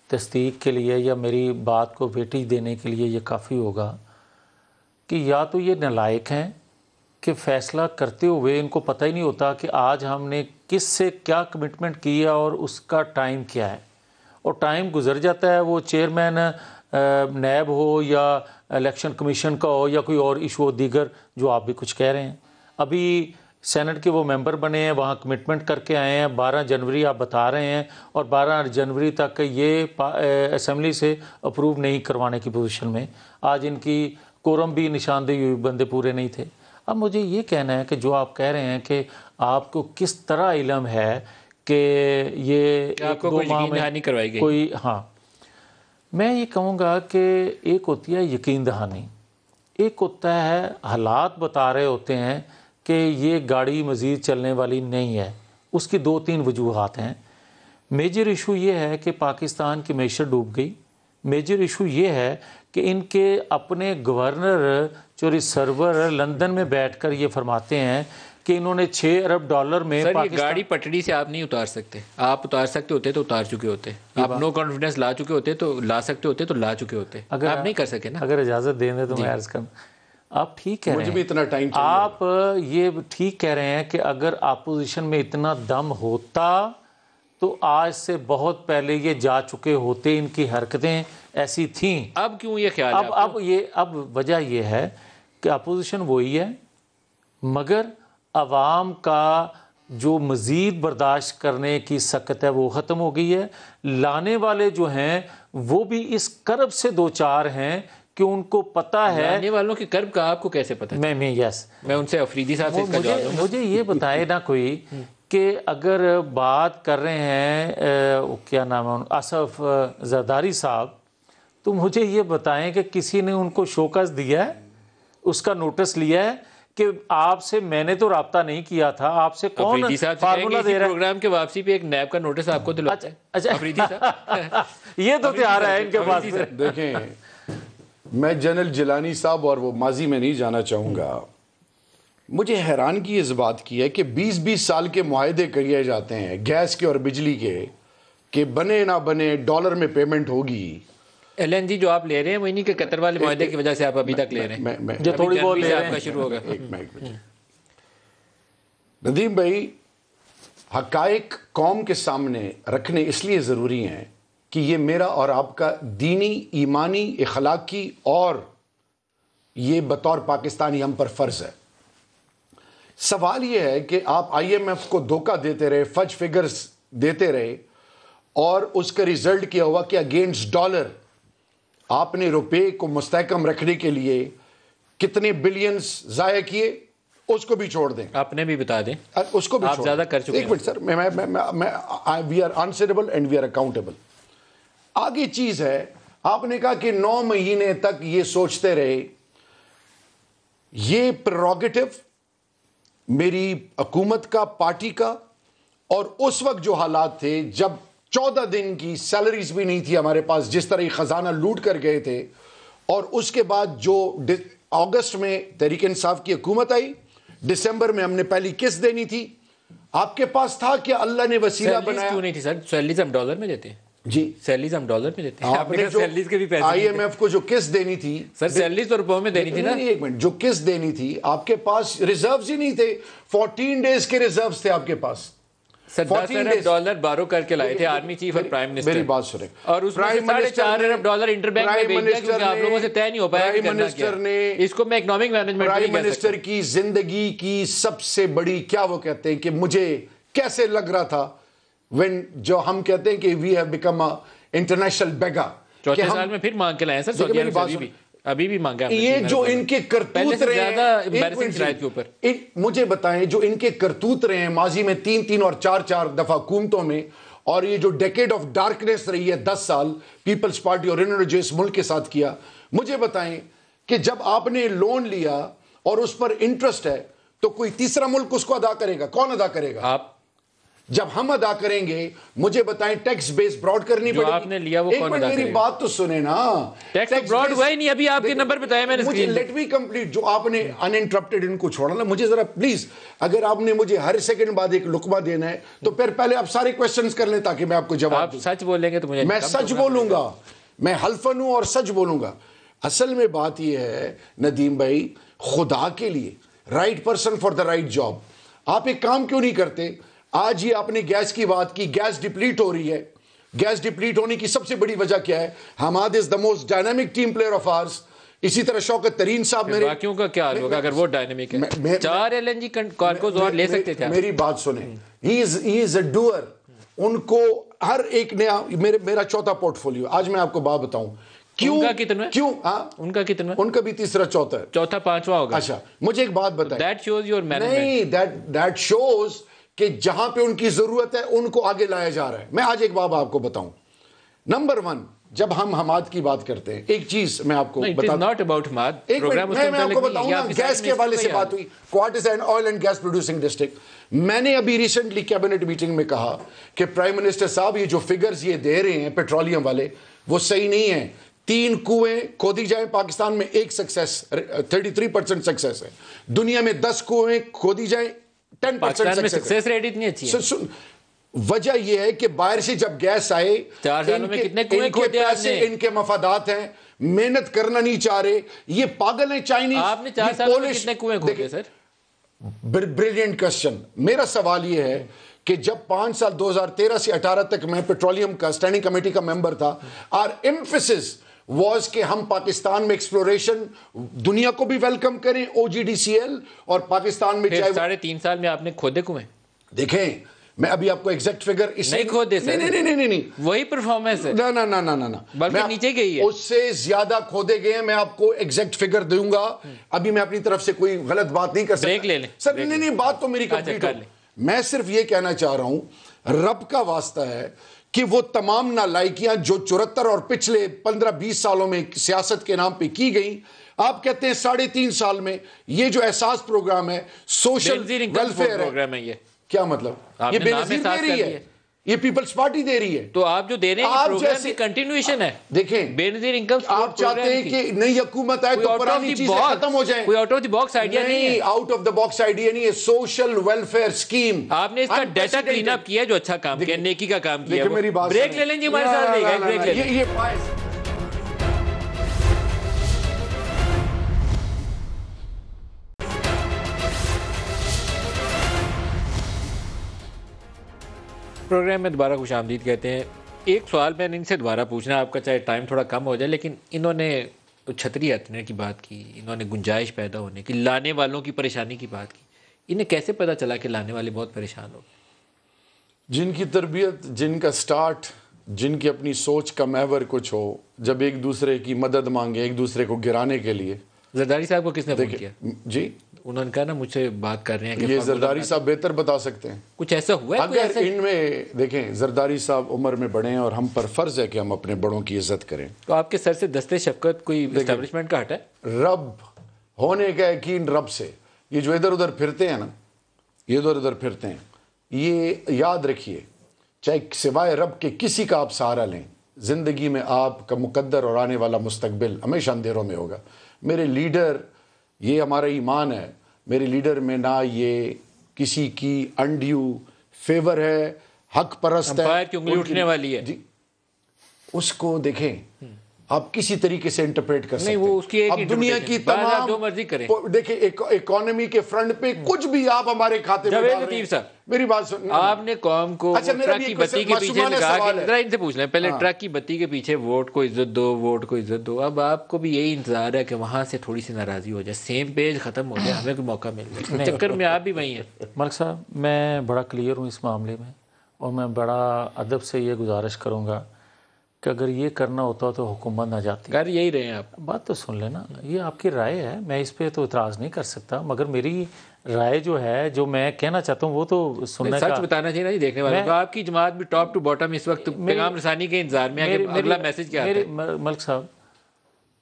تصدیق کے لیے یا میری بات کو ویٹیج دینے کے لیے یہ کافی ہوگا کہ یا تو یہ نالائق ہیں کہ فیصلہ کرتے ہوئے ان کو پتہ ہی نہیں ہوتا کہ آج ہم نے کس سے کیا کمٹمنٹ کیا اور اس کا ٹائم کیا ہے، اور ٹائم گزر جاتا ہے، وہ چیئرمین نیب ہو یا الیکشن کمیشن کا ہو یا کوئی اور ایشو ہو دیگر جو آپ بھی کچھ کہہ رہے ہیں۔ ابھی سینٹ کے وہ ممبر بنے ہیں، وہاں کمٹمنٹ کر کے آئے ہیں، 12 جنوری آپ بتا رہے ہیں، اور 12 جنوری تک یہ اسمبلی سے اپروو نہیں کروانے کی پوزیشن میں۔ آج ان کی کورم بھی نشاندہی ہوئی، بندے پورے نہیں تھے۔ اب مجھے یہ کہنا ہے کہ جو آپ کہہ رہے ہیں کہ آپ کو کس طرح علم ہے کہ یہ آپ کو کوئی یقین دہانی کروائی گئی کوئی، ہاں میں یہ کہوں گا کہ ایک ہوتی ہے یقین دہانی، ایک ہوتا ہے حالات بتا رہے ہوتے ہیں کہ یہ گاڑی مزید چلنے والی نہیں ہے، اس کی 2-3 وجوہات ہیں۔ میجر ایشو یہ ہے کہ پاکستان کی معیشت ڈوب گئی، میجر ایشو یہ ہے کہ ان کے اپنے گورنر چوری سرور لندن میں بیٹھ کر یہ فرماتے ہیں کہ انہوں نے 6 ارب ڈالر میں سر یہ گاڑی پٹڑی سے آپ نہیں اتار سکتے، آپ اتار سکتے ہوتے تو اتار چکے ہوتے، آپ نو کانفیڈنس لا چکے ہوتے تو لا سکتے ہوتے تو لا چکے ہوتے، آپ نہیں کر سکے نا۔ اگر اجازت دیں تو میں عرض کروں، آپ ٹھیک کہہ رہے ہیں، مجھے بھی اتنا ٹائم چاہیے، آپ یہ ٹھیک کہہ رہے ہیں کہ اگر اپوزیشن میں اتنا دم ہوتا تو آج سے بہت پہلے یہ جا چکے ہوتے، ان کی حرکتیں ایسی تھیں۔ اب کیوں یہ خیال ہے؟ اب وجہ یہ ہے کہ اپوزیشن وہی ہے، مگر عوام کا جو مزید برداشت کرنے کی سکت ہے وہ ختم ہو گئی ہے۔ لانے والے جو ہیں وہ بھی اس کرب سے 2-4 ہیں کہ ان کو پتہ ہے۔ لانے والوں کی کرب کا آپ کو کیسے پتہ؟ میں ان سے افریدی صاحب سے اس کا جواب دوں گا۔ مجھے یہ بتائے نا کوئی کہ اگر بات کر رہے ہیں کیا نام ہے آصف زرداری صاحب، تو مجھے یہ بتائیں کہ کسی نے ان کو شوکاز دیا ہے، اس کا نوٹس لیا ہے کہ آپ سے میں نے تو رابطہ نہیں کیا تھا، آپ سے کون فارمولا دے رہا ہے؟ پروگرام کے واپسی پہ ایک نیب کا نوٹس آپ کو دلواتا ہے افریدی صاحب؟ یہ تو تیار ہے ان کے پاس۔ دیکھیں میں جنرل جیلانی صاحب اور وہ ماضی میں نہیں جانا چاہوں گا، مجھے حیرانگی اس بات کی ہے کہ 20-20 سال کے معاہدے کیے جاتے ہیں گیس کے اور بجلی کے، کہ بنے نہ بنے ڈالر میں پیمنٹ ہوگی. LNG جو آپ لے رہے ہیں وہ نہیں کہ قطر والے معاہدے کی وجہ سے آپ ابھی تک لے رہے ہیں جو تھوڑی بہت لے رہے آپ کا شروع ہوگا. ندیم بھائی, حقائق قوم کے سامنے رکھنے اس لیے ضروری ہیں کہ یہ میرا اور آپ کا دینی, ایمانی, اخلاقی اور یہ بطور پاکستانی ہم پر فرض ہے. سوال یہ ہے کہ آپ IMF کو دھوکہ دیتے رہے, فج فگرز دیتے رہے, اور اس کا ریزلٹ کیا ہوا کہ اگینسٹ ڈالر آپ نے روپے کو مستحکم رکھنے کے لیے کتنے بلینز ضائع کیے, اس کو بھی چھوڑ دیں. آپ نے بھی بتا دیں, اس کو بھی آپ زیادہ کر چکے ہیں. ایک minute sir, we are answerable and we are accountable. آگے چیز ہے, آپ نے کہا کہ 9 مہینے تک یہ سوچتے رہے. یہ پریروگیٹو میری حکومت کا, پارٹی کا, اور اس وقت جو حالات تھے جب 14 دن کی سیلریز بھی نہیں تھی ہمارے پاس, جس طرح خزانہ لوٹ کر گئے تھے, اور اس کے بعد جو اگست میں تحریک انصاف کی حکومت آئی, دسمبر میں ہم نے پہلی قسط دینی تھی, آپ کے پاس تھا کہ اللہ نے وسیلہ بنایا. کیوں نہیں تھی سر؟ سیلریز ہم ڈالر میں دیتے ہیں. جی سیلریز ہم ڈالر میں دیتے ہیں. آپ نے جو سیلریز کے بھی پیسے IMF کو جو قسط دینی تھی سر, سیلریز تو روپوں میں دینی تھی نا. ایک منٹ, جو قسط دینی تھی آپ کے پاس ریزروز ہی نہیں تھے. 14 ڈیز کے ریزروز تھے آپ کے پاس. سر 10 ارب ڈالر بارو کر کے لائے تھے آرمی چیف اور پرائم منسٹر. میری بات سنیں, اور اس میں 4.5 ارب ڈالر انٹر بینک میں بھیج دیا کیونکہ آپ لوگوں سے طے نہیں ہو پایا کہ کرنا کیا. اس کو میں اکنامک مینجمنٹ پرائم منسٹر کی زندگی کی سب سے بڑی, کیا وہ کہتے ہیں کہ مجھے کیسے لگ رہا تھا when جو ہم کہتے ہیں کہ we have become a international beggar. 4 سال میں پھر مانگ کے لائے سر سعودی عرب سے, ابھی بھی مانگا. یہ جو ان کے کرتوت رہے, مجھے بتائیں, جو ان کے کرتوت رہے ہیں ماضی میں 3 اور 4 دفعہ حکومتوں میں, اور یہ جو ڈیکیڈ آف ڈارکنیس رہی ہے 10 سال پیپلز پارٹی اور انہوں نے جو اس ملک کے ساتھ کیا, مجھے بتائیں کہ جب آپ نے لون لیا اور اس پر انٹرسٹ ہے تو کوئی تیسرا ملک اس کو ادا کرے گا؟ کون ادا کرے گا؟ آپ. جب ہم ادا کریں گے, مجھے بتائیں ٹیکس بیس براڈ کرنی پڑے گی. آپ نے لیا وہ کون ادا کرے گا؟ میری بات تو سنیں نا. ٹیکس براڈ ہوا ہی نہیں, ابھی آپ کے نمبر بتایا میں نے اسکرین. Let me complete. جو آپ نے انٹرپٹڈ ان کو چھوڑا نا, مجھے ذرا پلیز, اگر آپ نے مجھے ہر سیکنڈ بعد ایک لقمہ دینا ہے تو پھر پہلے آپ سارے کویسچنز کر لیں تاکہ میں آپ کو جواب دوں. آپ سچ بولیں گے تو مجھے, میں سچ بولوں گا, میں حلفن ہوں اور سچ بولوں گا. اصل میں بات یہ ہے ندیم بھائی, خدا کے لیے right person for the right job. آپ ایک کام کیوں نہیں کرتے؟ آج یہ آپ نے گیس کی بات کی, گیس ڈپلیٹ ہو رہی ہے. گیس ڈپلیٹ ہونے کی سب سے بڑی وجہ کیا ہے؟ Hammad is the most dynamic team player of ours. اسی طرح شوکت ترین صاحب میرے. باقیوں کا کیا حال ہوگا اگر وہ ڈائنامک ہے؟ 4 LNG کارگوز اور لے سکتے تھے. میری بات سنیں, ہی از اے ڈوئر. ان کو ہر ایک نیا, میرا چوتھا پورٹ فولیو, آج میں آپ کو بات بتاؤں کیوں. ان کا کتنا؟ کیوں ان کا کتنا؟ ان کا بھی تیسرا چوتھا ہے. چوتھا پانچواں ہوگا. اچھا مجھے ایک بات بتائیں. That shows your management. نہیں, that shows کہ جہاں پہ ان کی ضرورت ہے ان کو آگے لایا جا رہا ہے. میں آج ایک بات آپ کو بتاؤں. نمبر 1, جب ہم حماد کی بات کرتے ہیں, ایک چیز میں آپ کو بتا دوں. not about Hammad. ایک منٹ میں آپ کو بتاؤں نا, گیس کے حوالے سے بات ہوئی. Quarters and oil and gas producing district. میں نے ابھی ریسنٹلی کیبنٹ میٹنگ میں کہا کہ پرائم منسٹر صاحب یہ جو فگرز یہ دے رہے ہیں پیٹرولیم والے وہ صحیح نہیں ہیں. 3 کنویں کھودی جائیں پاکستان میں, ایک سکسیس 33% سکسیس ہے. دنیا میں 10 کنویں کھودی جائیں 10% سکسیس ریٹ اتنی اچھی ہے. وجہ یہ ہے کہ باہر سے جب گیس آئے, 4 سالوں میں کتنے کنویں کھودے آپ نے؟ ان کے مفادات ہیں, محنت کرنا نہیں چاہ رہے, یہ پاگل ہیں چائنیز. آپ نے 4 سالوں میں کتنے کنویں کھودے سر؟ Brilliant question. میرا سوال یہ ہے کہ جب 5 سال 2013 سے 18 تک میں پیٹرولیم کا اسٹینڈنگ کمیٹی کا ممبر تھا, اور ایمفیسس واز کہ ہم پاکستان میں ایکسپلوریشن دنیا کو بھی ویلکم کریں, OGDCL, اور پاکستان میں چاہے 3.5 سال میں آپ نے کھودے کنویں. دیکھیں میں ابھی آپ کو ایگزیکٹ فگر نہیں کھودے سر. نہیں وہی پرفارمنس ہے. نہ بلکہ نیچے گئی ہے, اس سے زیادہ کھودے گئے ہیں. میں آپ کو ایگزیکٹ فگر دوں گا. ابھی میں اپنی طرف سے کوئی غلط بات نہیں کر سکتا. بریک لے لیں سر. نہیں, بات تو میری کمپلیٹ ہو. میں صرف یہ کہنا چاہ رہا ہوں, رب کا واسطہ ہے کہ وہ تمام نالائکیاں جو 74 اور پچھلے 15-20 سالوں میں سیاست کے نام پہ کی گئیں, آپ کہتے ہیں 3.5 سال میں یہ جو احساس پروگرام ہے, سوشل ویلفیئر پروگرام ہے, یہ کیا مطلب؟ یہ بے نظیر میری ہے. یہ پیپلز پارٹی دے رہی ہے. تو آپ جو دے رہے ہیں پروگرام کی کنٹینیوشن ہے. دیکھیں بے نظیر انکم آپ چاہتے ہیں کہ نئی حکومت آئے تو پرانی چیزیں ختم ہو جائیں. کوئی out of the box idea نہیں ہے. Out of the box idea نہیں ہے. سوشل ویلفیئر اسکیم آپ نے اس کا ڈیٹا کلین اپ کیا جو اچھا کام کیا, نیکی کا کام کیا. میری بات بریک لے لیں جی ہمارے ساتھ, بریک لے لیں. پروگرام میں دوبارہ خوش آمدید کہتے ہیں. ایک سوال میں ان سے دوبارہ پوچھنا آپ کا, چاہے ٹائم تھوڑا کم ہو جائے, لیکن انہوں نے چھتری ہتھنے کی بات کی, انہوں نے گنجائش پیدا ہونے کی, لانے والوں کی پریشانی کی بات کی. انہیں کیسے پتہ چلا کہ لانے والے بہت پریشان ہو گئے؟ جن کی تربیت, جن کا سٹارٹ, جن کی اپنی سوچ کا محور کچھ ہو, جب ایک دوسرے کی مدد مانگے ایک دوسرے کو گرانے کے لیے. زرداری صاحب کو کس نے فون کیا؟ جی انہوں نے کہا نا مجھ سے بات کر رہے ہیں کہ یہ زرداری صاحب بہتر بتا سکتے ہیں. کچھ ایسا ہوا ہے اگر ان میں دیکھیں, زرداری صاحب عمر میں بڑے ہیں اور ہم پر فرض ہے کہ ہم اپنے بڑوں کی عزت کریں. تو آپ کے سر سے دستے شفقت کوئی اسٹیبلشمنٹ کا ہٹا ہے؟ رب ہونے کا یقین رب سے. یہ جو ادھر ادھر پھرتے ہیں نا, یہ ادھر ادھر پھرتے ہیں, یہ یاد رکھیے, چاہے سوائے رب کے کسی کا آپ سہارا لیں, زندگی میں آپ کا مقدر اور آنے والا مستقبل ہمیشہ اندھیروں میں ہوگا. میرے لیڈر, یہ ہمارا ایمان ہے, میرے لیڈر میں نہ یہ کسی کی انڈیو فیور ہے, حق پرست ہے, امپائر کی انگلی اٹھنے والی ہے. جی اس کو دیکھیں آپ کسی طریقے سے انٹرپریٹ کر سکتے ہیں. وہ اس کی ایک اب دنیا کی تمام جو مرضی کریں, دیکھیں اکانومی کے فرنٹ پہ کچھ بھی آپ ہمارے کھاتے میں ڈال رہے ہیں. میری بات سن, آپ نے قوم کو ٹرک کی بتی کے پیچھے لگا کے, ذرا ان سے پوچھ لیں پہلے, ٹرک کی بتی کے پیچھے ووٹ کو عزت دو, ووٹ کو عزت دو. اب آپ کو بھی یہی انتظار ہے کہ وہاں سے تھوڑی سی ناراضی ہو جائے, سیم پیج ختم ہو جائے, ہمیں کوئی موقع مل جائے. چکر میں آپ بھی وہیں ہیں. ملک صاحب میں بڑا کلیئر ہوں اس معاملے میں, اور میں بڑا ادب سے یہ گزارش کروں گا کہ اگر یہ کرنا ہوتا تو حکومت نہ جاتی. کر یہی رہے ہیں آپ. بات تو سن لینا, یہ آپ کی رائے ہے, میں اس پہ تو اعتراض نہیں کر سکتا, مگر میری رائے جو ہے, جو میں کہنا چاہتا ہوں وہ تو سننے کا, سچ بتانا چاہیے نا جی دیکھنے والوں کو. آپ کی جماعت بھی ٹاپ ٹو باٹم اس وقت پیغام رسانی کے انتظار میں ہے کہ اگلا میسج کیا آتا ہے. ملک صاحب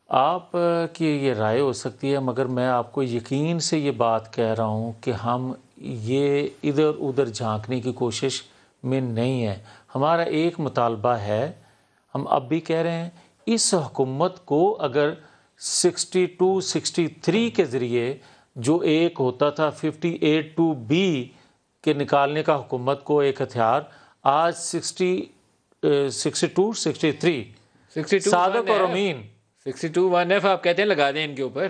آپ کی یہ رائے ہو سکتی ہے, مگر میں آپ کو یقین سے یہ بات کہہ رہا ہوں کہ ہم یہ ادھر ادھر جھانکنے کی کوشش میں نہیں ہے. ہمارا ایک مطالبہ ہے, ہم اب بھی کہہ رہے ہیں, اس حکومت کو اگر 62-63 کے ذریعے جو ایک ہوتا تھا 58(2)B کے نکالنے کا حکومت کو ایک ہتھیار, آج 62-63 صادق اور امین 62(1)F آپ کہتے ہیں لگا دیں ان کے اوپر,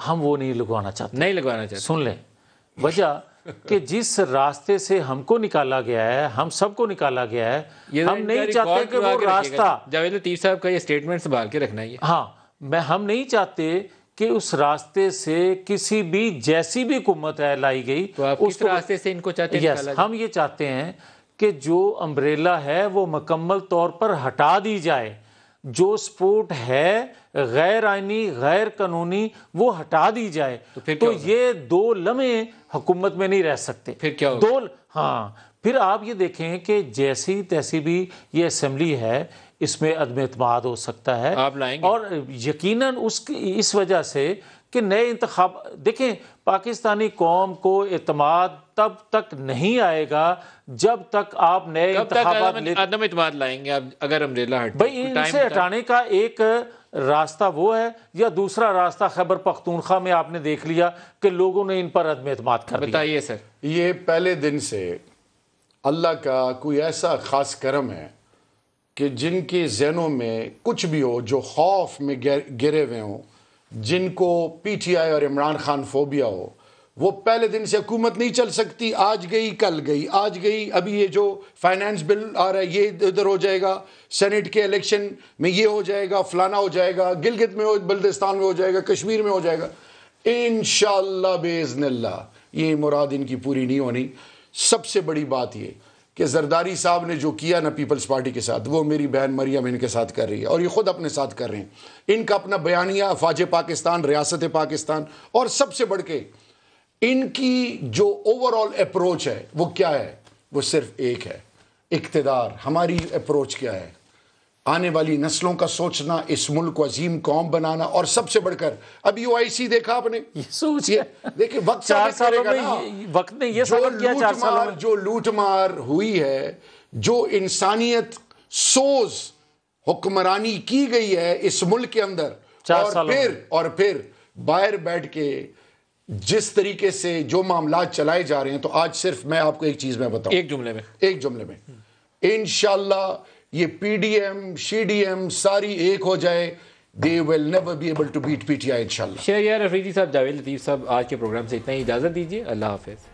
ہم وہ نہیں لگوانا چاہتے. نہیں لگوانا چاہتے. سن لیں وجہ کہ جس راستے سے ہم کو نکالا گیا ہے, ہم سب کو نکالا گیا ہے, ہم نہیں چاہتے کہ وہ راستہ, جاوید لطیف صاحب کا یہ سٹیٹمنٹ سنبھال کے رکھنا ہے. ہاں ہم نہیں چاہتے کہ اس راستے سے کسی بھی جیسی بھی حکومت ہے لائی گئی, تو آپ اس راستے سے ان کو چاہتے ہیں یس, ہم یہ چاہتے ہیں کہ جو امبریلا ہے وہ مکمل طور پر ہٹا دی جائے, جو سپورٹ ہے غیر آئینی غیر قانونی وہ ہٹا دی جائے. تو یہ 2 لمحے حکومت میں نہیں رہ سکتے. پھر کیا ہوگا؟ ہاں پھر آپ یہ دیکھیں کہ جیسی تیسی بھی یہ اسمبلی ہے, اس میں عدم اعتماد ہو سکتا ہے, آپ لائیں گے, اور یقیناً اس وجہ سے کہ نئے انتخاب, دیکھیں پاکستانی قوم کو اعتماد تب تک نہیں آئے گا جب تک آپ نئے انتخابات عدم اعتماد لائیں گے. اگر امبریلا ہٹ بھائی ان سے ہٹانے کا ایک راستہ وہ ہے, یا دوسرا راستہ خیبر پختونخوا میں آپ نے دیکھ لیا کہ لوگوں نے ان پر عدم اعتماد کر دیا. بتائیے سر. یہ پہلے دن سے اللہ کا کوئی ایسا خاص کرم ہے کہ جن کے ذہنوں میں کچھ بھی ہو, جو خوف میں گرے ہوئے ہوں, جن کو پی ٹی آئی اور عمران خان فوبیا ہو, وہ پہلے دن سے حکومت نہیں چل سکتی. آج گئی کل گئی, آج گئی. ابھی یہ جو فائنانس بل آ رہا ہے یہ ادھر ہو جائے گا, سینٹ کے الیکشن میں یہ ہو جائے گا, فلانا ہو جائے گا, گلگت میں بلتستان میں ہو جائے گا, کشمیر میں ہو جائے گا. انشاءاللہ باذن اللہ یہ مراد ان کی پوری نہیں ہونی. سب سے بڑی بات یہ کہ زرداری صاحب نے جو کیا نا پیپلز پارٹی کے ساتھ, وہ میری بہن مریم ان کے ساتھ کر رہی ہے, اور یہ خود اپنے ساتھ کر رہے ہیں. ان کا اپنا بیانیہ افواج پاکستان, ریاست پاکستان, اور سب سے بڑھ کے ان کی جو اوور آل اپروچ ہے وہ کیا ہے, وہ صرف ایک ہے, اقتدار. ہماری اپروچ کیا ہے, آنے والی نسلوں کا سوچنا، اس ملک کو عظیم قوم بنانا، اور سب سے بڑھ کر اب UIC دیکھا آپ نے، یہ سوچ دیکھیں وقت 4 سالوں میں وقت نے یہ ثابت کیا 4 سالوں میں جو لوٹ مار ہوئی ہے، جو انسانیت سوز حکمرانی کی گئی ہے اس ملک کے اندر، اور پھر باہر بیٹھ کے جس طریقے سے جو معاملات چلائے جا رہے ہیں، تو آج صرف میں آپ کو ایک چیز میں بتاؤں، ایک جملے میں انشاءاللہ یہ PDM CDM ساری ایک ہو جائے، they will never be able to beat PTI انشاءاللہ۔ شہریار افریدی صاحب، جاوید لطیف صاحب، آج کے پروگرام سے اتنا ہی، اجازت دیجیے، اللہ حافظ۔